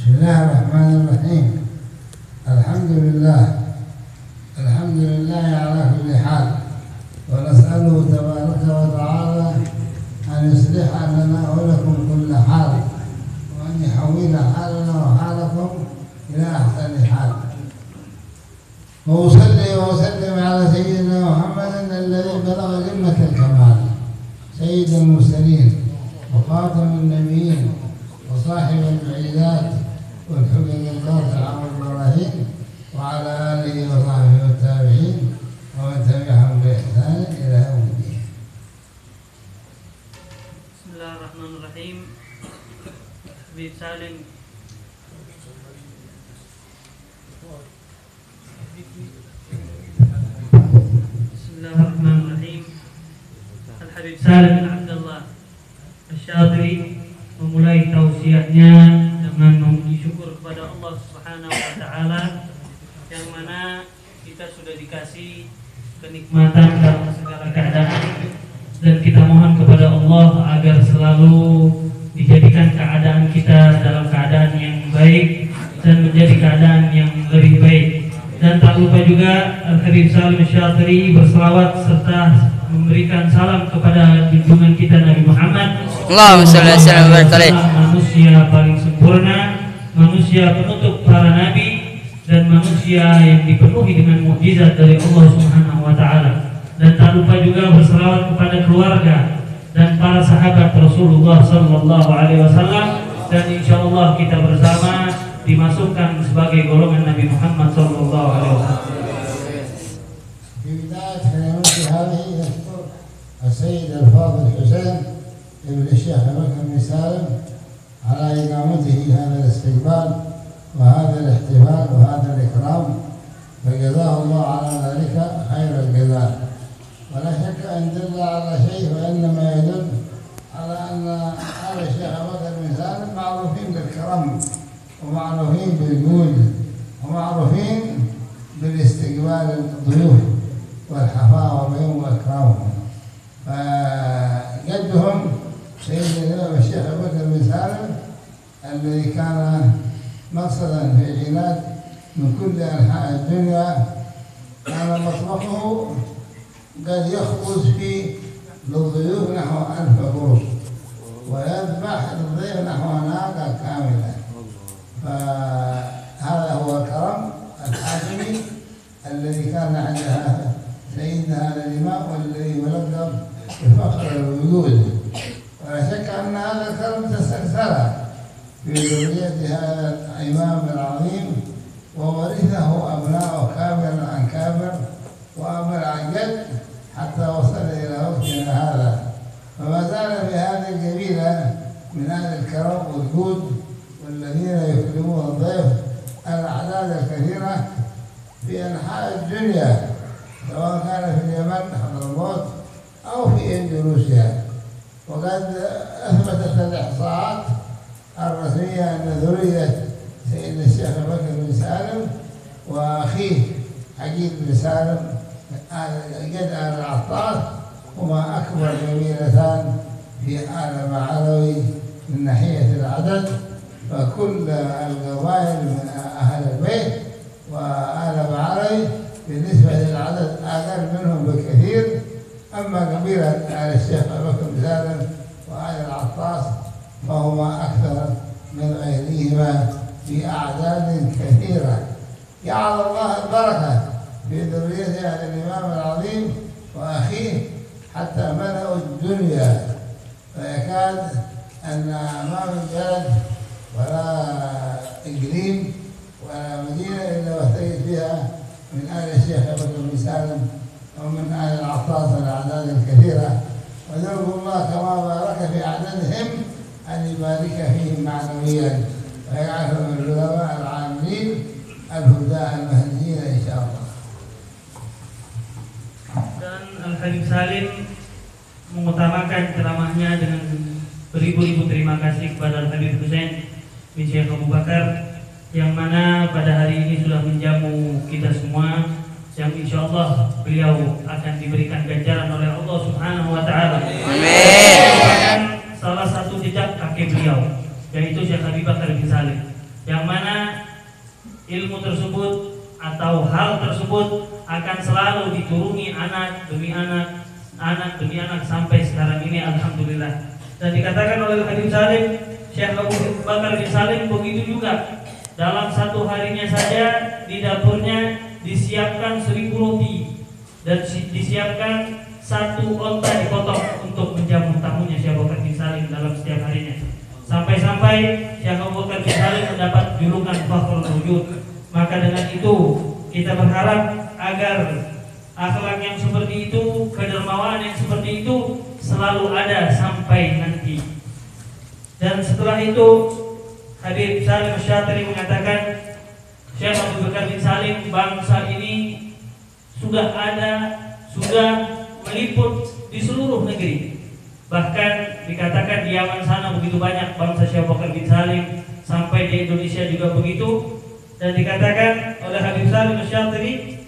بسم الله الرحمن الرحيم. الحمد لله على كل حال، ونسأله تبارك وتعالى أن يصلح لنا ولكم كل حال، وأن يحول حالنا وحالكم إلى أحسن حال. وأصلي وأسلم على سيدنا محمد الذي بلغ جنة الكمال، سيد المرسلين وخاتم النبيين وصاحب المعجزات والحجج القاطعة والبراهين، وعلى آله وصحبه والتابعين ومن تبعهم بإحسان إلى يوم الدين. بسم الله الرحمن الرحيم. Habib Salim Bismillahirrahmanirrahim. Al-Habib Salim bin Abdullah Asy-Syadhili memulai tausiahnya dengan memuji syukur kepada Allah Subhanahu wa taala yang mana kita sudah dikasih kenikmatan dalam segala keadaan, dan kita mohon kepada Allah agar selalu dijadikan keadaan kita dalam keadaan yang baik dan menjadi keadaan yang lebih baik. Dan tak lupa juga Al-Habib Salim Asy-Syadhili berselawat serta memberikan salam kepada junjungan kita Nabi Muhammad, Allahumma shalli ala sayyidina manusia paling sempurna, manusia penutup para nabi, dan manusia yang dipenuhi dengan mukjizat dari Allah Subhanahu wa taala. Dan tak lupa juga berselawat kepada keluarga dan para sahabat Rasulullah sallallahu alaihi wasallam, dan insyaallah kita bersama dimasukkan sebagai golongan Nabi Muhammad sallallahu alaihi wasallam. في بداية كلمتي هذه يذكر السيد الفاضل حسين ابن الشيخ بكر بن سالم على إقامته هذا الاستقبال وهذا الاحتفال وهذا الإكرام، فجزاه الله على ذلك خير الجزاء. ولا شك أن دل على شيء فإنما يدل على أن آل الشيخ بكر بن سالم معروفين بالكرم ومعروفين بالجود ومعروفين بالاستقبال الضيوف والحفاوة بهم وإكرامهم. فجدهم سيدنا الإمام الشيخ بكر بن سالم الذي كان مقصدا في العناد من كل أنحاء الدنيا، كان مطبخه قد يخبز فيه للضيوف نحو 1000 قرص، ويذبح للضيف نحو ناقة كاملة. فهذا هو الكرم الحاكمي الذي كان عندها سيدنا هذا الإمام والذي يلقب بفخر الوجود. ولا شك أن هذا الكرم تستكثر في ذرية هذا الإمام العظيم، وورثه أبناؤه كابر عن كابر وأبر عن جد حتى وصل إلى وقتنا هذا. فما زال بهذه الجميلة من أهل الكرم والجود، والذين يكرمون الضيف الأعداد الكثيرة في أنحاء الدنيا، سواء كان في اليمن حضرموت أو في إندونيسيا. وقد أثبتت الإحصاءات الرسمية أن ذرية سيدنا الشيخ بكر بن سالم وأخيه حجيج بن سالم جد آل العطار هما أكبر جميلتان في آل معلوي من ناحية العدد، فكل القبائل من أهل البيت وآل معلوي بالنسبة للعدد أقل منهم بكثير. أما قبيلة آل الشيخ بكر بن سالم وآل العطاس فهما أكثر من غيرهما في أعداد كثيرة. جعل الله البركة في ذرية هذا الإمام العظيم وأخيه حتى ملأوا الدنيا، فيكاد أن ما من بلد ولا إقليم ولا مدينة إلا وتجد فيها من آل الشيخ بكر بن سالم ومن آل العطاس الأعداد الكثيرة. وندعو الله كما بارك في أعدادهم أن يبارك فيهم معنويا ويجعلهم من العلماء العاملين الهداة المهديين إن شاء الله. Dan Al-Habib Salim mengutamakan ceramahnya dengan beribu-ribu terima kasih kepada Al-Habib Husain bin Syekh Abu Bakar, yang mana pada hari ini sudah menjamu kita semua, yang insya Allah beliau akan diberikan ganjaran oleh Allah Subhanahu wa taala. Amin. Salah satu jejak kakek beliau, yaitu Syekh Abi Bakar bin Salim. yang mana ilmu tersebut atau hal tersebut akan selalu dituruni anak demi anak, anak demi anak sampai sekarang ini, alhamdulillah. Dan dikatakan oleh Habib Salim, Syekh Abu Bakar bin Salim begitu juga. Dalam satu harinya saja di dapurnya disiapkan 1000 roti dan disiapkan 1 onta dipotong untuk menjamu tamunya Syekh Abu Bakar bin Salim dalam setiap harinya. Sampai-sampai Syekh Abu Bakar bin Salim mendapat julukan Fakhrul Wujud. Maka dengan itu kita berharap agar akhlak yang seperti itu, kedermawaan yang seperti itu selalu ada sampai nanti. Dan setelah itu Habib Salim Asy-Syatiri mengatakan, Syekh Abu Bakar bin Salim, bangsa ini sudah meliput di seluruh negeri. Bahkan dikatakan di Yaman sana begitu banyak bangsa Syekh Abu Bakar bin Salim, sampai di Indonesia juga begitu. Dan dikatakan oleh Habib Salim Asy-Syatiri,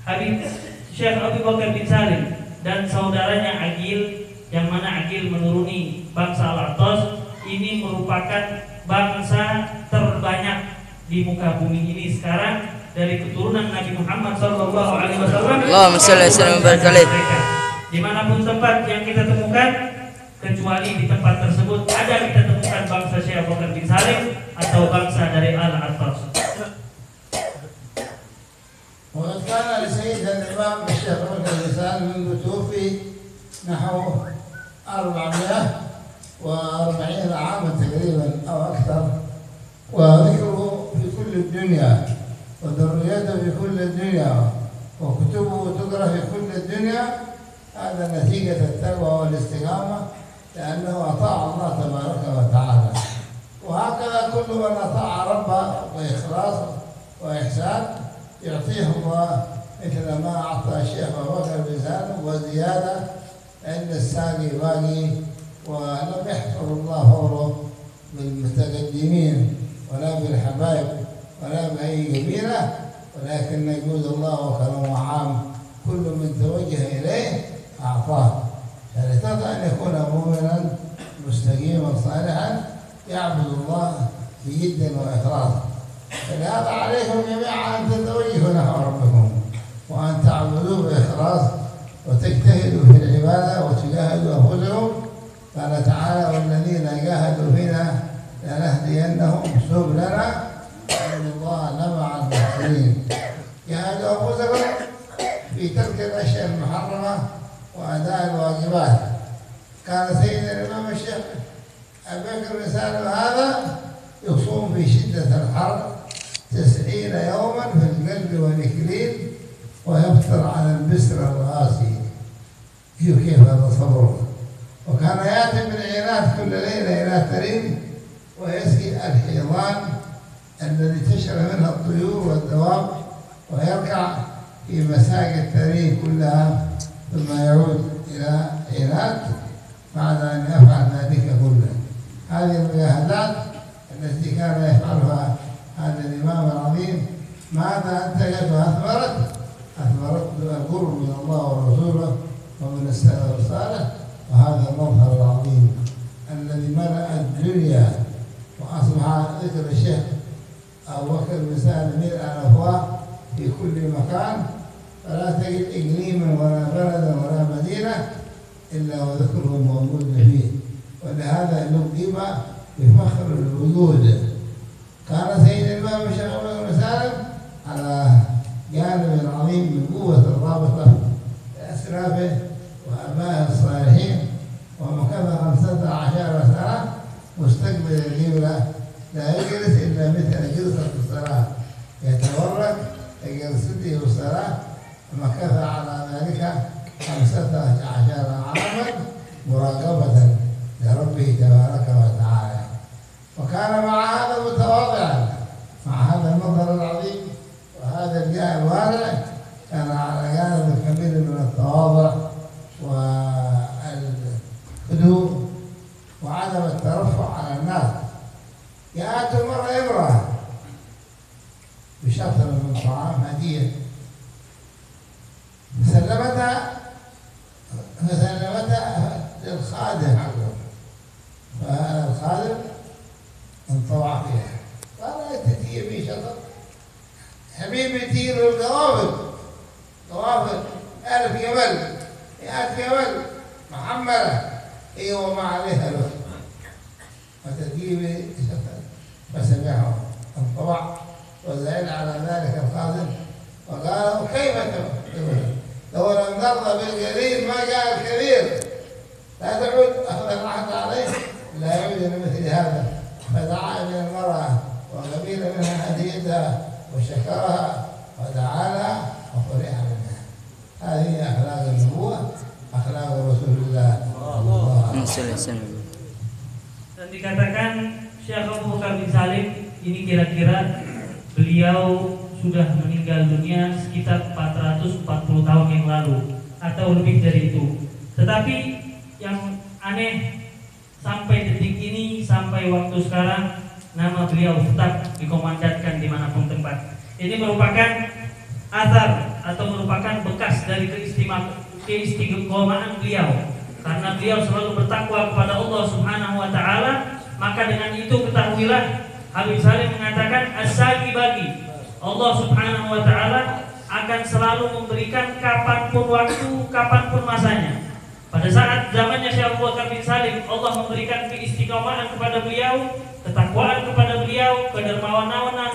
Habib Syekh Abu Bakar bin Salim dan saudaranya Aqil, yang mana Aqil menuruni bangsa Al-Attas, ini merupakan bangsa terbanyak di muka bumi ini sekarang dari keturunan Nabi Muhammad SAW. Allahumma shalli alaihi wa sallam. Dimanapun tempat yang kita temukan, kecuali di tempat tersebut ada kita temukan bangsa Syekh Abu Bakar bin Salim atau bangsa dari Al-Attas. وقد كان لسيدنا الإمام الشيخ أبو بكر بن سالم منذ توفي نحو 440 عاما تقريبا أو أكثر، وذكره في كل الدنيا وذريته في كل الدنيا وكتبه تقرأ في كل الدنيا. هذا نتيجة التقوى والاستقامة، لأنه أطاع الله تبارك وتعالى. وهكذا كل من أطاع ربه وإخلاص وإحسان يعطيه الله مثل ما أعطى الشيخ أبو بكر بن سالم وزيادة، لأن الساقي باقي ولم يحفر الله فوره بالمتقدمين ولا بالحبايب ولا بأي قبيلة، ولكن يجوز الله وكرمه عام، كل من توجه إليه أعطاه. فلترضى أن يكون مؤمنا مستقيما صالحا يعبد الله بجد وإخلاص. فلهذا عليكم جميعا أن تتوجهوا نحو ربكم وأن تعبدوه بإخلاص وتجتهدوا في العبادة وتجاهدوا أنفسكم. قال تعالى: والذين جاهدوا فينا لنهدينهم سبلنا وإن الله لمع المحسنين. جاهدوا أنفسكم في ترك الأشياء المحرمة وأداء الواجبات. كان سيدنا الإمام الشيخ أبو بكر بن سالم هذا يصوم في شدة الحر 90 يوما في القلب والإكليل، ويفطر على البسر الراسي. كيف هذا صبره؟ وكان يأتي بالعينات كل ليلة إلى ترين ويسقي الحيضان الذي تشرب منها الطيور والدواب، ويركع في مساقي الترين كلها، ثم يعود إلى عينات بعد أن يفعل ذلك كله. هذه المجاهدات التي كان يفعلها هذا الإمام العظيم ماذا أنتجت وأثمرت؟ أثمرت القرب من الله ورسوله ومن السلف الصالح، وهذا المظهر العظيم الذي ملأ الدنيا. وأصبح ذكر الشيخ أبو بكر بن سالم ملء الأفواه في كل مكان، فلا تجد إقليما ولا بلدا ولا مدينة إلا وذكره موجود فيه. ولهذا لقب بفخر الوجود. كان سيد الإمام الشيخ أبو بكر بن سالم على جانب عظيم من قوة الرابطة لأسلافه وآبائه الصالحين، ومكث 15 سنة مستقبل القبلة، لا يجلس إلا مثل جلسة الصلاة، يتورك كجلسته الصلاة. ومكث على ذلك 15 عاما مراقبة لربه تبارك وتعالى. وكان مع هذا متواضعا، مع هذا المظهر العظيم وهذا الجاه الواسع، كان على جانب كبير من التواضع والهدوء وعدم الترفع على الناس. جاءته مرة امرأة بشطر من طعام هدية، فسلمتها للخادم حقه، فهذا الخادم انطوع فيها، قال: ائت في شطر حبيبي يطير القوافل 1000 جمل 100 جمل محملة وما عليها له فتجيب فسمعه انطبع وزعل على ذلك الخازن وقال كيف تفعل لو لم نرضى بالقليل ما جاء الكبير لا تعود أخذ العهد عليه لا يعود لمثل هذا فدعا إلى المرأة وقبل منها هديتها وشكرها ودعا لها وفرح منها. هذه أخلاق النبوة أخلاق رسول الله صلى الله عليه وسلم. Dan dikatakan Syekh Abu Bakar bin Salim ini kira-kira beliau sudah meninggal dunia sekitar 440 tahun yang lalu atau lebih dari itu. Tetapi yang aneh sampai detik ini, sampai waktu sekarang, nama beliau tetap dikomandantkan dimanapun tempat. Ini merupakan athar atau merupakan bekas dari keistiqomahan beliau. Karena beliau selalu bertakwa kepada Allah Subhanahu wa taala, maka dengan itu ketahuilah Habib Salim mengatakan as-sagi bagi Allah Subhanahu wa taala akan selalu memberikan kapanpun waktu, kapanpun masanya. Pada saat zamannya Syekh Abu Bakar bin Salim, Allah memberikan keistiqomahan kepada beliau, ketakwaan kepada beliau, kedermawanan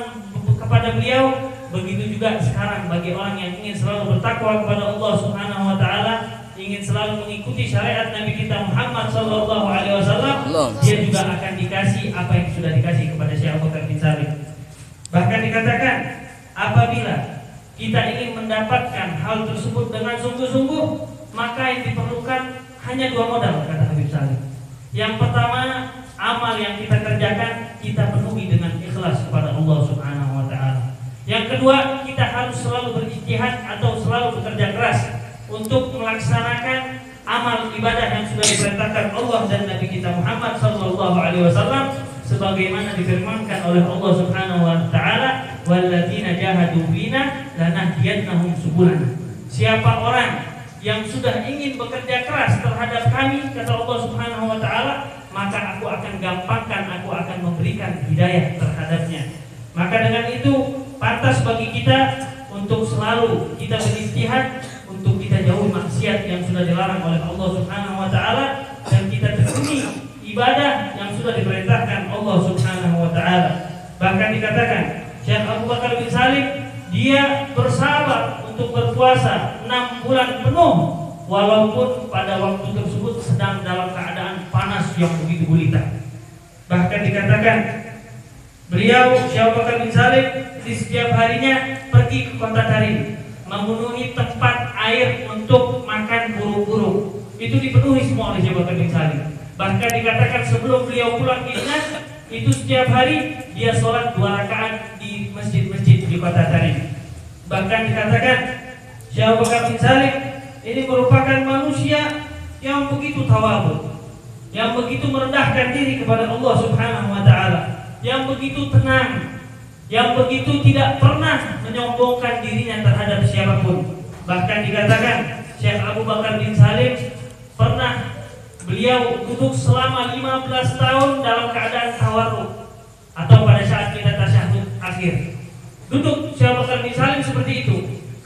kepada beliau. Begitu juga sekarang bagi orang yang ingin selalu bertakwa kepada Allah Subhanahu wa taala, ingin selalu mengikuti syariat Nabi kita Muhammad sallallahu alaihi wasallam, dia juga akan dikasih apa yang sudah dikasih kepada Syekh Abu Bakar bin Salim. Bahkan dikatakan apabila kita ingin mendapatkan hal tersebut dengan sungguh-sungguh, maka yang diperlukan hanya 2 modal, kata Habib Salim. Yang pertama, amal yang kita kerjakan kita penuhi dengan ikhlas kepada Allah Subhanahu wa taala. Yang kedua, kita harus selalu berijtihad atau selalu bekerja keras untuk melaksanakan amal ibadah yang sudah diperintahkan Allah dan Nabi kita Muhammad sallallahu alaihi wasallam sebagaimana difirmankan oleh Allah Subhanahu wa taala, walladzina jahadu fina lanahdiyannahum subulana. Siapa orang yang sudah ingin bekerja keras terhadap kami, kata Allah Subhanahu wa taala, maka aku akan gampangkan, aku akan memberikan hidayah terhadapnya. Maka dengan itu pantas bagi kita untuk selalu kita berijtihad untuk kita jauhi maksiat yang sudah dilarang oleh Allah Subhanahu wa taala dan kita tekuni ibadah yang sudah diperintahkan Allah Subhanahu wa taala. Bahkan dikatakan Syekh Abu Bakar bin Salim dia bersabar untuk berpuasa 6 bulan penuh walaupun pada waktu tersebut sedang dalam keadaan panas yang begitu gulita. Bahkan dikatakan beliau Syekh Abu Bakar bin Salim di setiap harinya pergi ke kota Tarim, memenuhi tempat air untuk makan burung-burung. Itu dipenuhi semua oleh Syekh Abu Bakar bin Salim. Bahkan dikatakan sebelum beliau pulang ke Dinas, itu setiap hari dia sholat 2 rakaat di masjid-masjid di kota Tarim. Bahkan dikatakan Syekh Abu Bakar bin Salim ini merupakan manusia yang begitu tawadhu, yang begitu merendahkan diri kepada Allah Subhanahu wa taala, yang begitu tenang, yang begitu tidak pernah menyombongkan dirinya terhadap siapapun. Bahkan dikatakan Syekh Abu Bakar bin Salim pernah beliau duduk selama 15 tahun dalam keadaan tawarruk atau pada saat kita tasyahud akhir. Duduk Syekh Abu Bakar bin Salim seperti itu.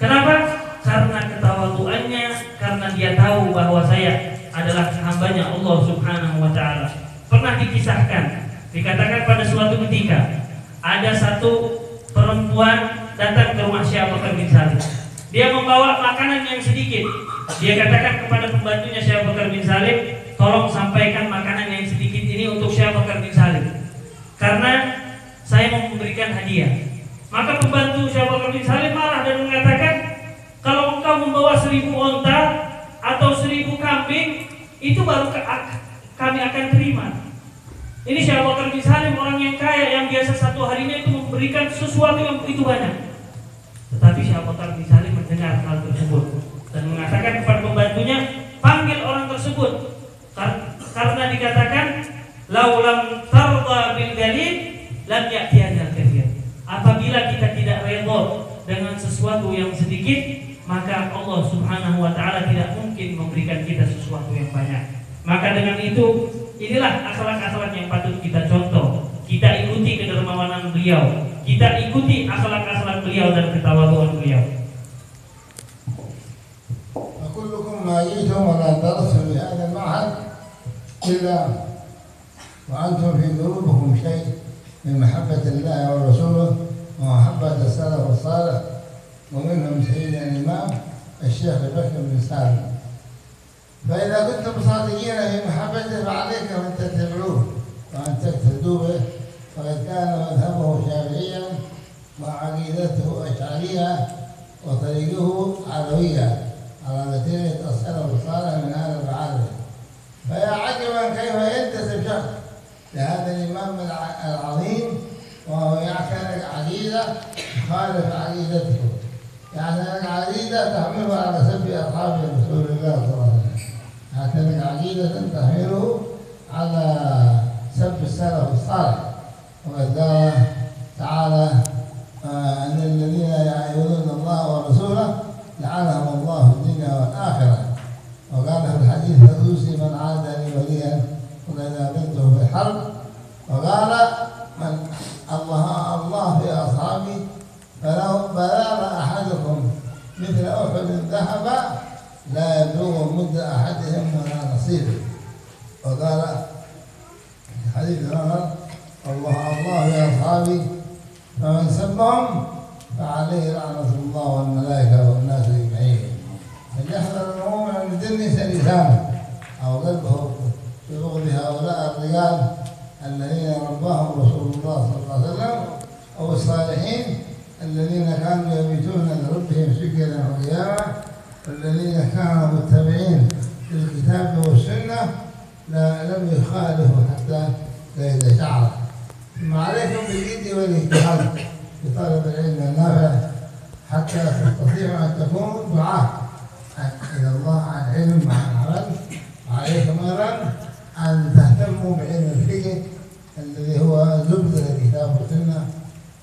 Kenapa? Karena ketawaduannya, karena dia tahu bahwa saya adalah hambanya Allah Subhanahu wa taala. Pernah dikisahkan, dikatakan pada suatu ketika ada satu perempuan datang ke rumah Syekh Abu Bakar bin Salim. Dia membawa makanan yang sedikit. Dia katakan kepada pembantunya Syekh Abu Bakar bin Salim, tolong sampaikan makanan yang sedikit ini untuk Syekh Abu Bakar bin Salim, karena saya mau memberikan hadiah. Maka pembantu Syekh Abu Bakar bin Salim marah dan mengatakan, kalau engkau membawa 1000 onta atau 1000 kambing, itu baru kami akan terima. Ini Syekh Abu Bakar bin Salim orang yang kaya, yang biasa satu harinya itu memberikan sesuatu yang begitu banyak. Tetapi Syekh Abu Bakar bin Salim mendengar hal tersebut dan mengatakan kepada pembantunya, panggil orang tersebut. Karena dikatakan laulam tarda bil galil lam ya'tiyana katsir. Apabila kita tidak redha dengan sesuatu yang sedikit, maka Allah Subhanahu wa taala tidak mungkin memberikan kita sesuatu yang banyak. Maka dengan itu, inilah akhlak-akhlak yang patut kita contoh, kita ikuti kedermawanan beliau. kita ikuti akhlak-akhlak beliau dan ketawaduan beliau. فكلكم ما جئتم ولا درستم بهذا المعهد إلا وأنتم في قلوبكم شيء من محبة الله ورسوله ومحبة السلف الصالح، ومنهم سيدنا الإمام الشيخ بكر بن سالم. فإذا كنتم صادقين في محبته فعليكم أن تتبعوه وأن تقتدوا به، فقد كان مذهبه شافعيا وعقيدته أشعرية وطريقه علوية على نتيجة السلف الصالح من أهل العالم. فيا عجبا كيف ينتسب شخص لهذا الإمام العظيم وهو يعتنق عقيدة تخالف عقيدته، يعتنق عقيدة تحمله على سب أصحاب رسول الله صلى الله عليه وسلم، يعتنق عقيدة تحمله على سب السلف الصالح. وقد قال تعالى أن الذين يعبدون الله ورسوله لعنهم الله في الدنيا والآخرة. وقال في الحديث القدسي من عاد لي وليا فقد آذنته في الحرب. وقال من الله في أصحابي فلو بلغ أحدكم مثل أحد ذهبا لا يبلغ مد أحدهم ولا نصيبه. وقال في حديث آخر الله في أصحابي فمن سبهم فعليه لعنة الله والملائكة والناس أجمعين. فليحذر المؤمن أن يدنس لسانه أو قلبه ببغض هؤلاء الرجال الذين رباهم رسول الله صلى الله عليه وسلم، أو الصالحين الذين كانوا يبيتون لربهم سجدا وقياما، والذين كانوا متبعين للكتاب والسنة لم يخالفوا حتى ليس شعره. ثم عليكم بالجد والاجتهاد في طلب العلم النافع حتى تستطيعوا أن تكونوا دعاة إلى الله عن علم وعن عمل. وعليكم أيضا أن تهتموا بعلم الفقه الذي هو زبدة الكتاب والسنة،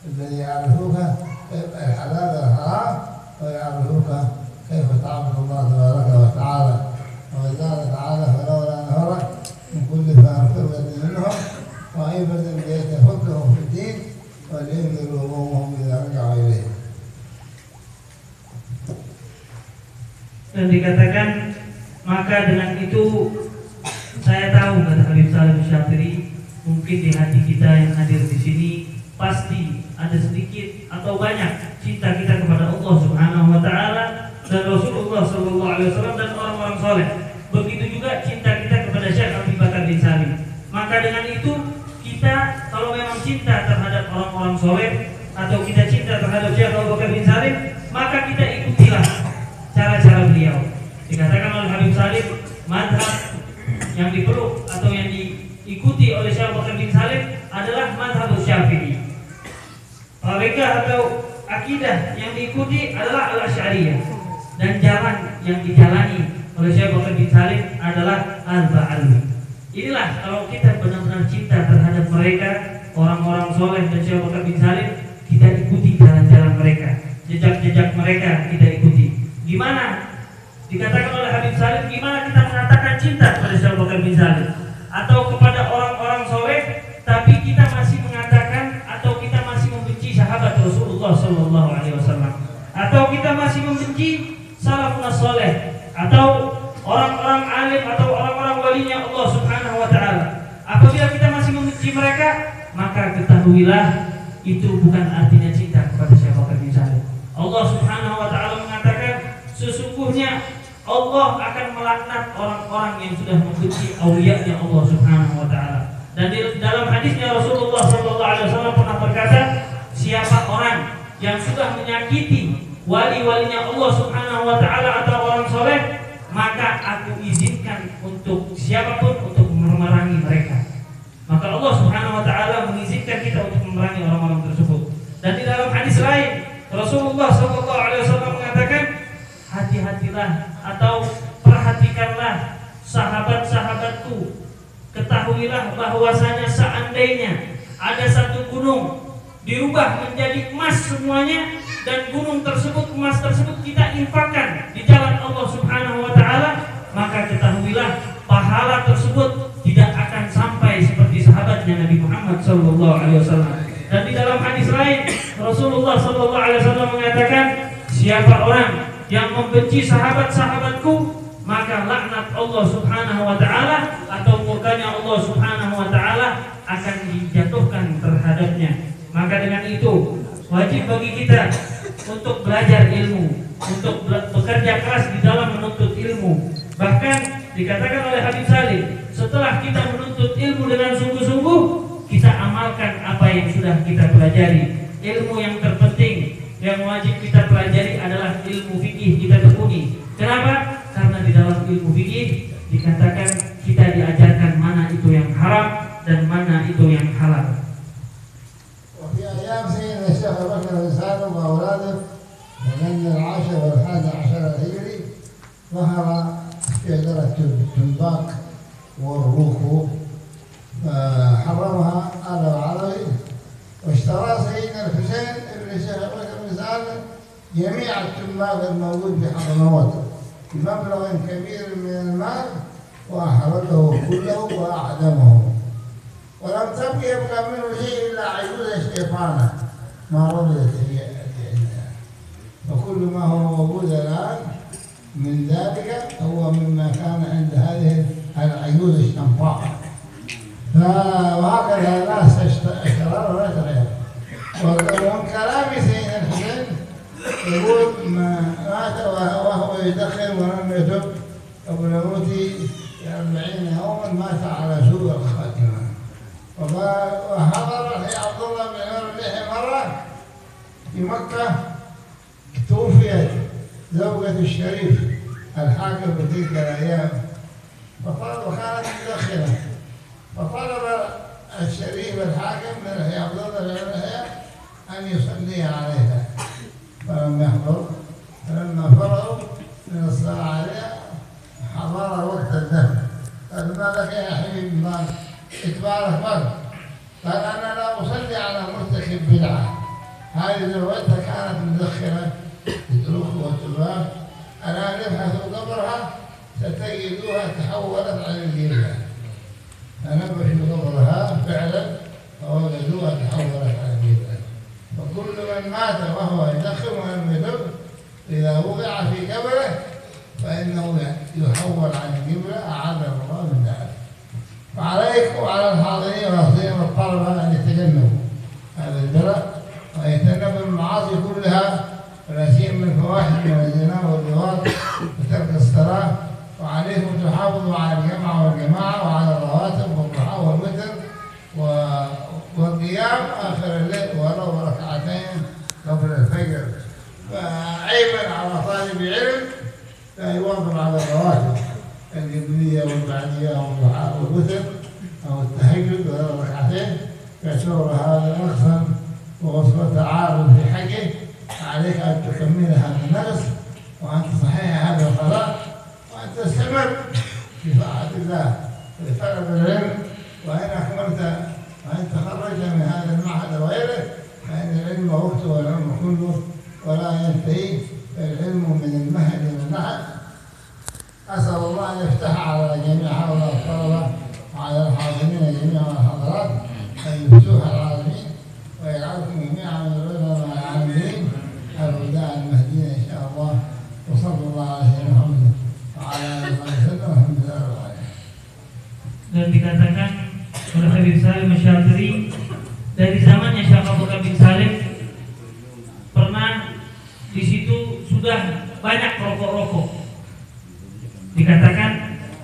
الذي يعرفوك كيف الحلال والحرام ويعرفوك كيف تعبد الله تبارك وتعالى. وقد قال تعالى فلولا نفر من كل فرقة منهم طائفة ليتفقهوا في الدين ولينذروا قومهم إذا رجعوا إليه. Dan dikatakan maka dengan itu saya tahu, kata Habib Salim Syafiri, mungkin di hati kita yang hadir di sini pasti ada sedikit atau banyak cinta kita kepada Allah Subhanahu wa taala dan Rasulullah sallallahu alaihi wasallam dan orang-orang saleh. Begitu juga cinta kita kepada Syekh Abu Bakar bin Salim. Maka dengan itu kita kalau memang cinta terhadap orang-orang saleh atau kita cinta terhadap Syekh Abu Bakar bin Salim, maka kita ikutilah cara-cara beliau. Dikatakan oleh Habib Salim, mazhab yang dipeluk atau yang diikuti oleh Syekh Abu Bakar bin Salim adalah mazhab Syafi'i. Mereka atau akidah yang diikuti adalah al-Asy'ariyah, dan jalan yang dijalani oleh Syekh Abu Bakar bin Salim adalah al-Ba'alwi. Inilah kalau kita benar-benar cinta terhadap mereka, orang-orang soleh dan Syekh Abu Bakar bin Salim, kita ikuti jalan-jalan mereka, jejak-jejak mereka kita ikuti. Gimana? Dikatakan oleh Habib Salim, gimana kita mengatakan cinta kepada Syekh Abu Bakar bin Salim atau kepada orang-orang soleh, tapi kita masih mengatakan atau kita masih membenci sahabat Rasulullah Sallallahu Alaihi Wasallam, atau kita masih membenci salafun soleh atau orang-orang alim atau orang-orang walinya Allah Subhanahu Wa Taala. Apabila kita masih membenci mereka, maka ketahuilah itu bukan artinya cinta kepada Syekh Abu Bakar bin Salim. Allah Subhanahu Wa Taala mengatakan sesungguhnya Allah akan melaknat orang-orang yang sudah membenci aulianya Allah Subhanahu wa taala. Dan di dalam hadisnya Rasulullah sallallahu alaihi wasallam pernah berkata, siapa orang yang sudah menyakiti wali-walinya Allah Subhanahu wa taala atau orang soleh, maka aku izinkan untuk siapapun untuk memerangi mereka. Maka Allah Subhanahu wa taala mengizinkan kita untuk memerangi orang-orang tersebut. Dan di dalam hadis lain Rasulullah sallallahu alaihi wasallam mengatakan, hati-hatilah atau perhatikanlah sahabat-sahabatku. Ketahuilah bahwasanya seandainya ada satu gunung dirubah menjadi emas semuanya, dan gunung tersebut, emas tersebut kita infakkan di jalan Allah Subhanahu wa taala, maka ketahuilah pahala tersebut tidak akan sampai seperti sahabatnya Nabi Muhammad sallallahu alaihi wasallam. Dan di dalam hadis lain Rasulullah SAW mengatakan, siapa orang yang membenci sahabat-sahabatku, maka laknat Allah Subhanahu wa taala atau murkanya Allah Subhanahu wa taala akan dijatuhkan terhadapnya. Maka dengan itu wajib bagi kita untuk belajar ilmu, untuk bekerja keras di dalam menuntut ilmu. Bahkan dikatakan oleh Habib Salim, setelah kita menuntut ilmu dengan sungguh-sungguh, kita amalkan apa yang sudah kita pelajari. Ilmu yang terpenting yang wajib kita pelajari adalah ilmu fikih, kita tekuni. Kenapa? Karena di dalam ilmu fikih dikatakan kita diajarkan mana itu yang haram dan mana itu yang halal. وفي أيام سيدنا الشيخ أبو بكر بن سالم وأولاده من العاشر والحادي عشر الهجري ظهر شجرة التنباك والروكو حرمها آل العربي، واشترى سيدنا الحسين بن الشيخ أبو بكر بن سالم جميع التنباك الموجود في حضرموت بمبلغ كبير من المال وأحرقه كله وأعدمه، ولم يبقى منه شيء إلا عجوز الشيطانة ما رضيت هي عندنا، وكل ما هو موجود الآن من ذلك هو مما كان عند هذه العجوز الشنفاء. وهكذا الناس اشتروا ويتغير. ومن كلام سيدنا الحسين يقول مات وهو يدخن ولم يتب قبل موته 40 يوما، مات على سوء الخاتمة. وحضر في عبد الله بن عمر مرة في مكة، توفيت زوجة الشريف الحاكم في تلك الأيام، وكانت مدخنة، فطلب الشريف الحاكم من عبد الله بن عمر أن يصلي عليها، فلم يحضر. فلما فرغوا من الصلاة عليها حضر وقت الدفن. قال ما لك يا حبيب الله اتبارك فرق؟ قال أنا لا أصلي على مرتكب بدعة، هذه زوجتها كانت مدخنة تترك وتباح، أنا نبحث قبرها ستجدوها تحولت عن الجبلة، فنبحث قبرها فعلا فوجدوها تحولت عن الجبلة. وكل من مات وهو يدخن ولم يتب إذا وضع في قبره فإنه يحول عن الجبلة، أعاذنا الله من ذلك. فعليكم وعلى الحاضرين والحاضرين والطلبة أن يتجنبوا هذا الدرء ويتجنبوا المعاصي كلها، ولا سيما الفواحش من الزنا واللواط وترك الصلاة. وعليكم تحافظوا على الجمع والجماعة وعلى الرواتب والضحى والوتر والقيام آخر الليل ولو ركعتين قبل الفجر. فعيبا على طالب علم لا يواظب على الرواتب القبلية والبعدية والضحى والوتر أو التهجد ولو ركعتين، يعتبر هذا نقصا ووصفة عارض في حقه، عليك أن تكمل هذا النقص وأن تصحيح هذا الصلاة وأن تستمر في طاعة الله في طلب العلم. وإن أكملت وإن تخرجت من هذا المعهد وغيره فإن العلم وقته والعلم كله ولا ينتهي، العلم من المهد إلى المعهد. أسأل الله أن يفتح على جميع هؤلاء الطلبة وعلى الحاضرين جميعا والحاضرات أن يفتوح العالمين ويجعلكم جميعا من العلماء العاملين الهداة المهديين إن شاء الله. وصلى الله على سيدنا محمد وعلى آله وسلم والحمد لله رب العالمين. Dan dikatakan oleh Habib Salim Asy-Syadzili dari zamannya Syekh Abu Bakar bin Salim pernah di situ sudah banyak rokok-rokok. Dikatakan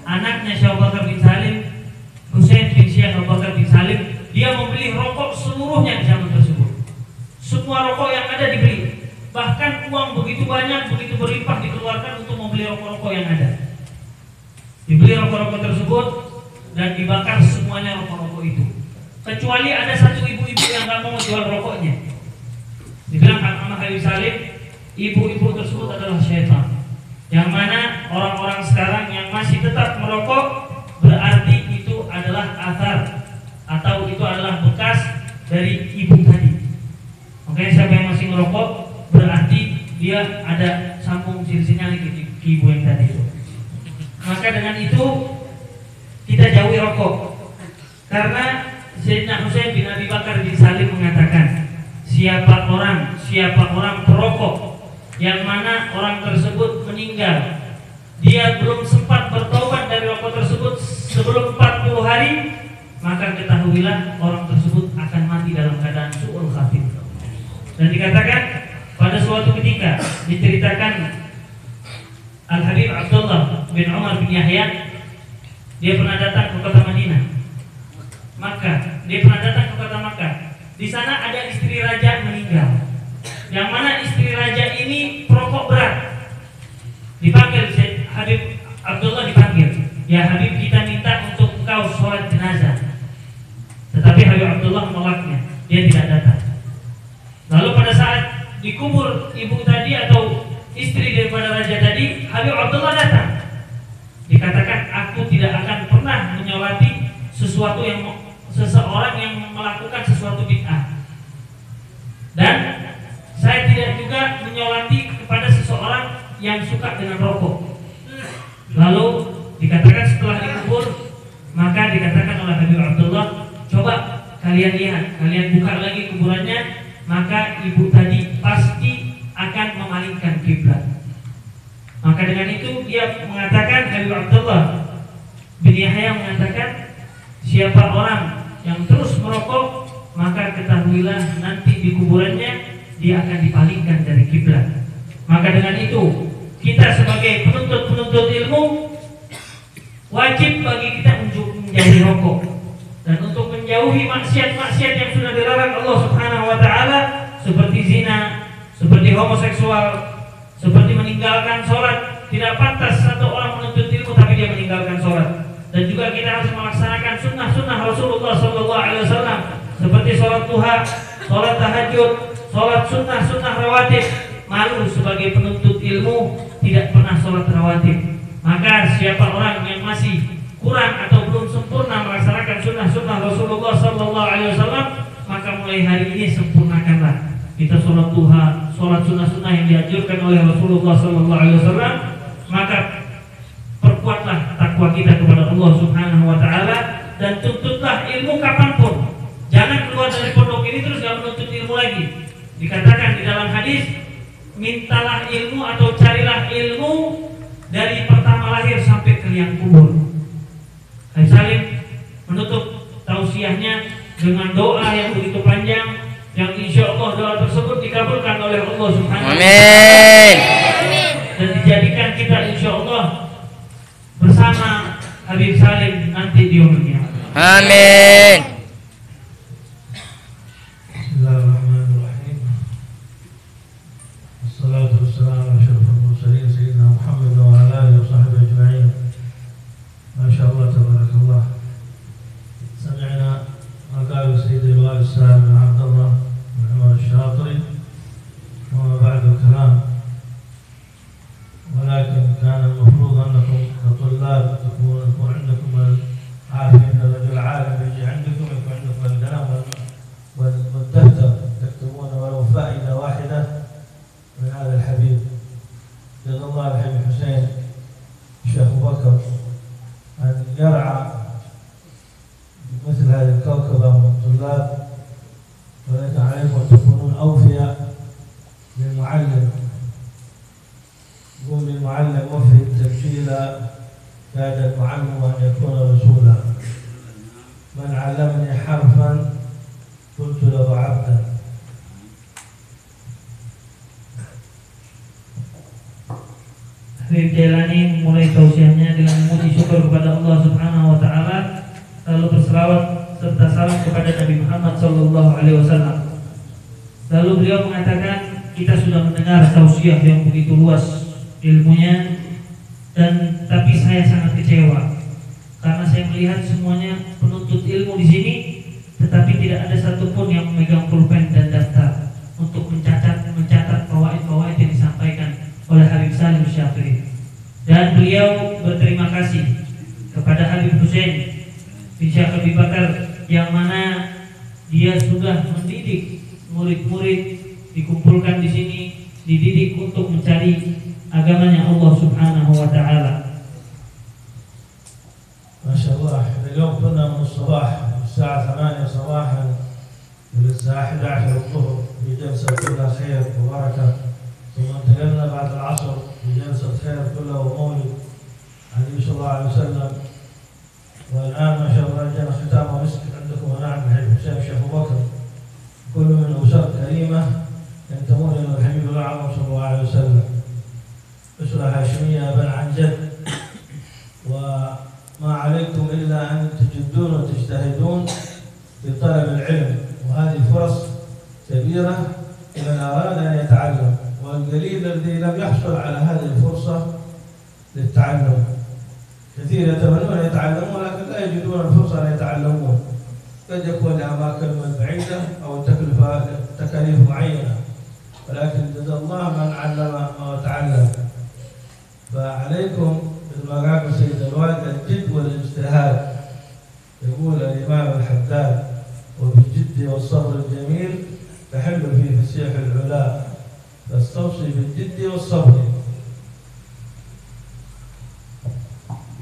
anaknya Syekh Abu Bakar bin Salim, Husain bin Syekh Abu Bakar bin Salim, dia membeli rokok seluruhnya di zaman tersebut. Semua rokok yang ada dibeli. Bahkan uang begitu banyak, begitu berlimpah dikeluarkan untuk membeli rokok-rokok yang ada. Dibeli rokok-rokok tersebut dan dibakar semuanya rokok-rokok itu. Kecuali ada satu ibu-ibu yang nggak mau jual rokoknya. Dibilang sama Habib Salim, ibu-ibu tersebut adalah syaitan. Yang mana orang-orang sekarang yang masih tetap merokok berarti itu adalah athar atau itu adalah bekas dari ibu tadi. Makanya siapa yang masih merokok berarti dia ada sambung silsilnya di ibu yang tadi itu. Maka dengan itu kita jauhi rokok. Karena Sayyidina Husain bin Abi Bakar bin Salim mengatakan, siapa orang perokok yang mana orang tersebut meninggal, dia belum sempat bertaubat dari rokok tersebut sebelum 40 hari, maka ketahuilah orang tersebut akan mati dalam keadaan su'ul khatimah. Dan dikatakan pada suatu ketika diceritakan Al-Habib Abdullah bin Umar bin Yahya, dia pernah datang ke kota Madinah, dia pernah datang ke kota Makkah. Di sana ada istri raja meninggal, yang mana istri raja ini perokok berat. Dipanggil Habib Abdullah, dipanggil, ya Habib, kita minta untuk engkau sholat jenazah. Tetapi Habib Abdullah menolaknya, dia tidak datang. Lalu pada saat dikubur ibu tadi atau istri daripada raja tadi, Habib Abdullah datang. Dikatakan, aku tidak akan pernah menyolati seseorang yang melakukan sesuatu bid'ah, dan saya tidak juga menyolati kepada seseorang yang suka dengan rokok. Lalu dikatakan setelah dikubur, maka dikatakan oleh Habib Abdullah, coba kalian lihat, kalian buka lagi kuburannya, maka ibu tadi pasti akan memalingkan kiblat. Maka dengan itu dia mengatakan, Habib Abdullah bin Yahya mengatakan, siapa orang yang terus merokok, maka ketahuilah nanti di kuburannya dia akan dipalingkan dari kiblat. Maka dengan itu kita sebagai penuntut ilmu wajib bagi kita menjauhi rokok, dan untuk menjauhi maksiat-maksiat yang sudah dilarang Allah Subhanahu wa taala, seperti zina, seperti homoseksual, seperti meninggalkan sholat. Tidak pantas satu orang menuntut ilmu tapi dia meninggalkan sholat. Dan juga kita harus melaksanakan sunnah-sunnah Rasulullah SAW, seperti sholat duha, sholat tahajud, sholat sunnah-sunnah rawatib. Malu sebagai penuntut ilmu tidak pernah sholat rawatib. Maka siapa orang yang masih kurang atau belum sempurna melaksanakan sunnah-sunnah Rasulullah SAW, maka mulai hari ini sempurnakanlah. Kita sholat duha, sholat sunnah-sunnah yang dianjurkan oleh Rasulullah SAW. Maka perkuatlah takwa kita kepada Allah Subhanahu wa taala, dan tuntutlah ilmu kapanpun. Jangan keluar dari pondok ini terus gak menuntut ilmu lagi. Dikatakan di dalam hadis, mintalah ilmu atau carilah ilmu dari pertama lahir sampai ke liang kubur. Habib Salim menutup tausiahnya dengan doa yang begitu panjang, yang insya Allah doa tersebut dikabulkan oleh Allah Subhanahu wa taala. Amin. Dan dijadikan kita insya Allah bersama Habib Salim nanti di yaumul qiyamah. Amin. Bismillahirrahmanirrahim. Wassalatu wassalamu ala asyrafil mursalin sayyidina Muhammad wa ala alihi wa sahbihi ajma'in. Masyaallah tabarakallah. Sami'na maqal Sayyidi al-Wali Salim Abdullah bin Umar al-Shatiri wa ba'du kalam. ولكن كان المفروض أنكم كطلاب يكون عندكم عارفين الرجل عالم يجي عندكم يكون عندكم القلم والدفتر تكتبون ولو فائدة واحدة من هذا الحبيب. جزا الله الحبيب حسين الشيخ أبو بكر أن يرعى مثل هذه الكوكبة من الطلاب، ولكن عليكم أن تكونون أوفياء للمعلم. يقول المعلم وفي التبجيل كاد المعلم أن يكون رسولا. من علمني حرفا قلت له عبدا. Habib Jailani memulai tausiahnya dengan memuji syukur kepada Allah Subhanahu wa taala, lalu berselawat serta salam kepada Nabi Muhammad SAW. Lalu beliau mengatakan, kita sudah mendengar tausiah yang begitu luas ilmunya, dan tapi saya sangat kecewa karena saya melihat semuanya penuntut ilmu di sini, tetapi tidak ada satupun yang memegang pulpen dan daftar untuk mencatat fawaid-fawaid yang disampaikan oleh Habib Salim Syafiri. Dan beliau berterima kasih kepada Habib Hussein bin Syekh Abi Bakar, yang mana dia sudah mendidik murid-murid, dikumpulkan di sini, dididik untuk mencari agamanya Allah Subhanahu wa taala. ما شاء الله. اليوم كنا من الصباح الساعة 8 صباحا إلى الساعة 11 الظهر في جلسة كلها خير وبركة، ثم انتقلنا بعد العصر في جلسة خير كلها ومولد النبي صلى الله عليه وسلم، والآن ما شاء الله جانا ختام مسك عندكم ونعم الحبيب حسين الشيخ أبو بكر، كل من أسر كريمة ينتمون إلى الحبيب الأعظم صلى الله عليه وسلم، أسرة هاشمية بل عن جد، وما عليكم إلا أن تجدون وتجتهدون في طلب العلم، وهذه فرص كبيرة لمن أراد أن يتعلم، والقليل الذي لم يحصل على هذه الفرصة للتعلم. كثير يتمنون أن يتعلمون لكن لا يجدون الفرصة أن يتعلمون، قد يكون لأماكن بعيدة أو تكاليف معينة، ولكن جزا الله من علم وتعلم. فعليكم مثل ما قال سيد الوالد الجد والاجتهاد. يقول الإمام الحداد: وبالجد والصبر الجميل تحل في فسيح العلا، فاستوصي بالجد والصبر.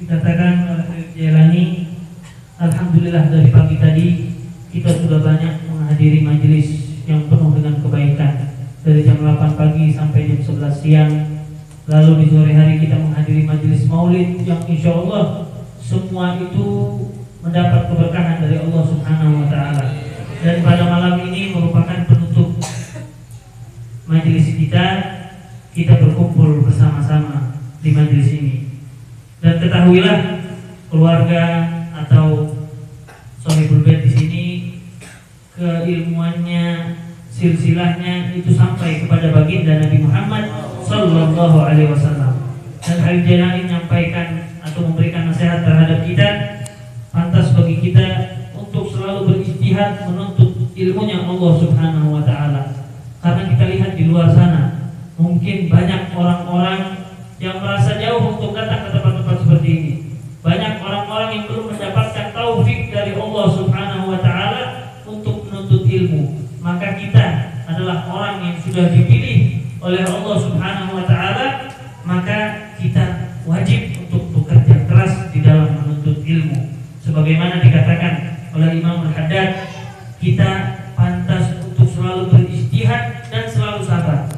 Dikatakan oleh Habib Jailani, alhamdulillah dari pagi tadi kita sudah banyak menghadiri majelis yang penuh dengan kebaikan dari jam 8 pagi sampai jam 11 siang. Lalu di sore hari kita menghadiri majelis maulid yang insya Allah semua itu mendapat keberkahan dari Allah Subhanahu wa Ta'ala. Dan pada malam ini merupakan penutup majelis kita berkumpul bersama-sama di majelis ini. Dan ketahuilah keluarga atau Shahibul Bait di sini keilmuannya, silsilahnya itu sampai kepada baginda Nabi Muhammad Sallallahu Alaihi Wasallam. Dan Habib Jailani menyampaikan atau memberikan nasihat terhadap kita, pantas bagi kita untuk selalu berijtihad menuntut ilmunya Allah Subhanahu Wa Taala. Karena kita lihat di luar sana mungkin banyak orang-orang yang merasa jauh untuk datang ke tempat-tempat seperti ini. Banyak orang-orang yang belum mendapatkan taufik dari Allah Subhanahu wa Ta'ala untuk menuntut ilmu. Maka kita adalah orang yang sudah dipilih oleh Allah Subhanahu wa Ta'ala, maka kita wajib untuk bekerja keras di dalam menuntut ilmu. Sebagaimana dikatakan oleh Imam Al-Haddad, kita pantas untuk selalu berijtihad dan selalu sabar.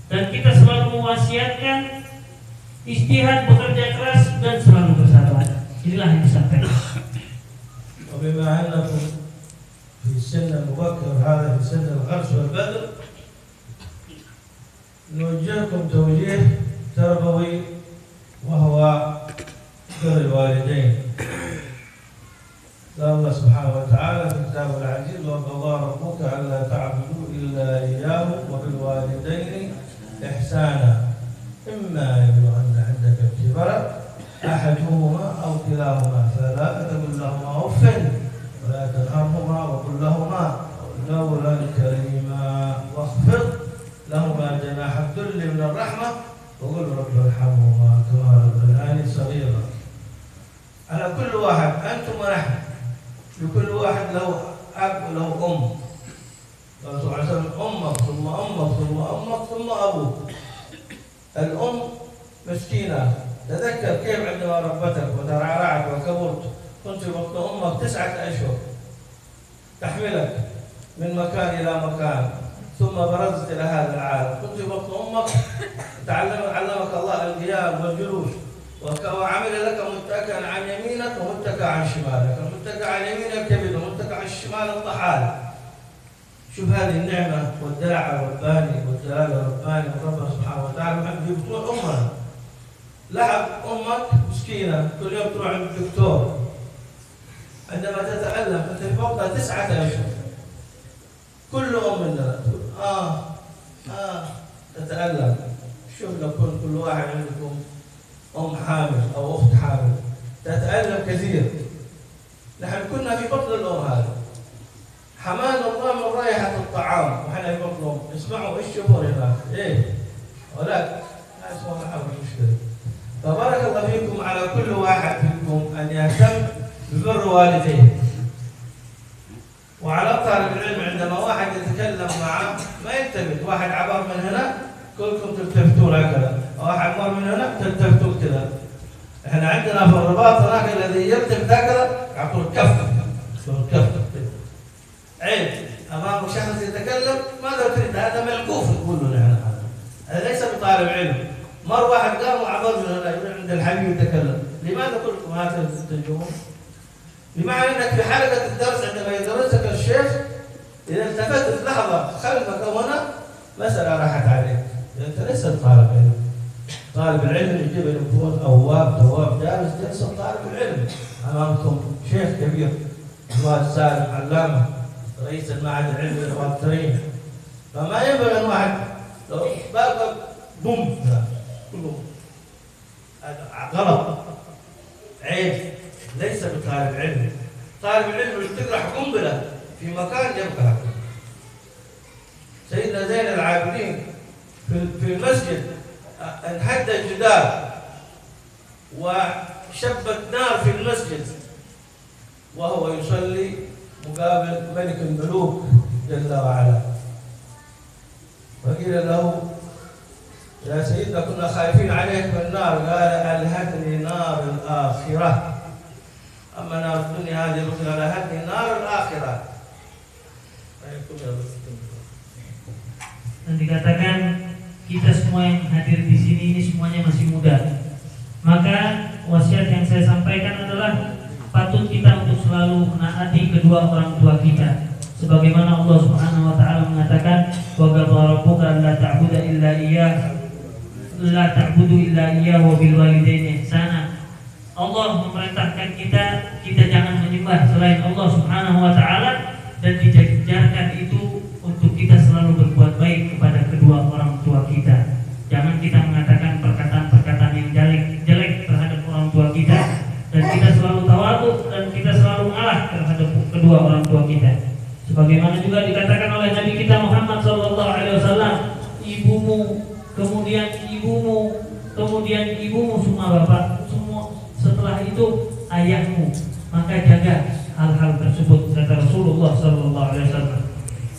Dan kita selalu mewasiatkan ijtihad, bekerja keras dan selalu bersabar. Inilah yang disampaikan. وبما أنكم في السن المبكر هذا في سن الغرس والبذر، نوجهكم توجيه تربوي وهو بر الوالدين. قال الله سبحانه وتعالى في كتابه العزيز: وقضى ربك ألا تعبدوا إلا إياه وبالوالدين إحسانا إما يبلغن عندك الكبر أحدهما أو كلاهما فلا تقل لهما أف ولا تنهرهما وقل لهما قولا كريما واخفض لهما جناح الذل من الرحمة وقل رب ارحمهما كما ربياني صغيرا. على كل واحد أنتم ونحن، لكل واحد له أب وله أم. قال صلى الله عليه وسلم: أمك ثم أمك ثم أمك ثم أبوك. الأم مسكينة، تذكر كيف عندما ربتك وترعرعت وكبرت، كنت في بطن أمك 9 أشهر تحملك من مكان إلى مكان، ثم برزت إلى هذا العالم. كنت في بطن أمك علمك الله القيام والجلوس، وعمل لك متكئا عن يمينك ومتكئا عن شمالك، المتكئ عن يمينك الكبد ومتكئ عن الشمال الطحال. شوف هذه النعمة والدلع الرباني والجلال الرباني من ربنا سبحانه وتعالى في بطون أمنا. لاحظ أمك مسكينة كل يوم تروح عند الدكتور، عندما تتألم أنت في بطنها 9 أشهر. كل أم لنا تقول تتألم. شوف لو كل واحد عندكم أم حامل أو أخت حامل تتألم كثير. نحن كنا في بطن الأم هذه، حمانا الله من رائحة الطعام وحنا في بطنهم. اسمعوا ايش يشوفون هناك؟ ايه؟ ولاد لا يسمعون حاجة مشكلة. فبارك الله فيكم على كل واحد منكم أن يهتم ببر والديه. وعلى طالب العلم عندما واحد يتكلم معه ما يلتفت، واحد عبر من هنا كلكم تلتفتون هكذا، واحد مر من هنا تلتفتون كذا. احنا عندنا في الرباط هناك الذي يلتفت هكذا يعطوه كف، عيب. أمام شخص يتكلم ماذا تريد؟ هذا ملكوف تقول له نحن هذا ليس بطالب علم. مر واحد قام وعبر عند الحبيب يتكلم، لماذا كلكم هكذا تنتجون؟ بمعنى انك في حلقه الدرس عندما يدرسك الشيخ اذا التفتت لحظه خلفك او هنا مساله راحت عليك، انت ليس طالب علم. طالب العلم يجب ان يكون تواب جالس جلسه طالب العلم. امامكم شيخ كبير الوالد سالم علامه رئيس المعهد العلمي للمبتدئين، فما ينبغي ان واحد لو بقى بوم كله هذا غلط عيب، ليس بطالب علم. طالب العلم اللي تطرح قنبله في مكان يبقى. سيدنا زين العابدين في المسجد انحد الجدار وشبت نار في المسجد وهو يصلي مقابل ملك الملوك جل وعلا، فقيل له يا سيدنا كنا خايفين عليك من النار، قال ألهتني نار الآخرة، أما نار الدنيا هذه مثل ألهتني نار الآخرة. Dan dikatakan kita semua yang hadir di sini ini semuanya masih muda. Maka wasiat yang saya sampaikan adalah patut kita untuk selalu menaati kedua orang tua kita. Sebagaimana Allah Subhanahu wa taala mengatakan, "Wa qadara rabbuka alla ta'budu illa iyyah la ta'budu illa iyyah wa bil walidayni ihsana." Allah memerintahkan kita jangan menyembah selain Allah Subhanahu wa taala dan dijarkan itu untuk kita selalu berbuat baik kepada kedua orang tua kita. Jangan kita mengatakan perkataan-perkataan yang jelek terhadap orang tua kita, dan kita selalu tawadhu dan kita selalu mengalah terhadap kedua orang tua kita. Sebagaimana juga dikatakan oleh Nabi kita Muhammad SAW, ibumu, kemudian ibumu, kemudian ibumu, semua bapak, semua setelah itu ayahmu, maka jaga hal-hal tersebut, kata Rasulullah SAW.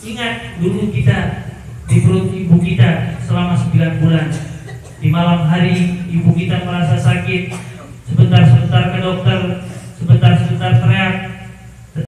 Ingat dulu kita di perut ibu kita selama 9 bulan. Di malam hari ibu kita merasa sakit, sebentar-sebentar ke dokter, sebentar-sebentar teriak,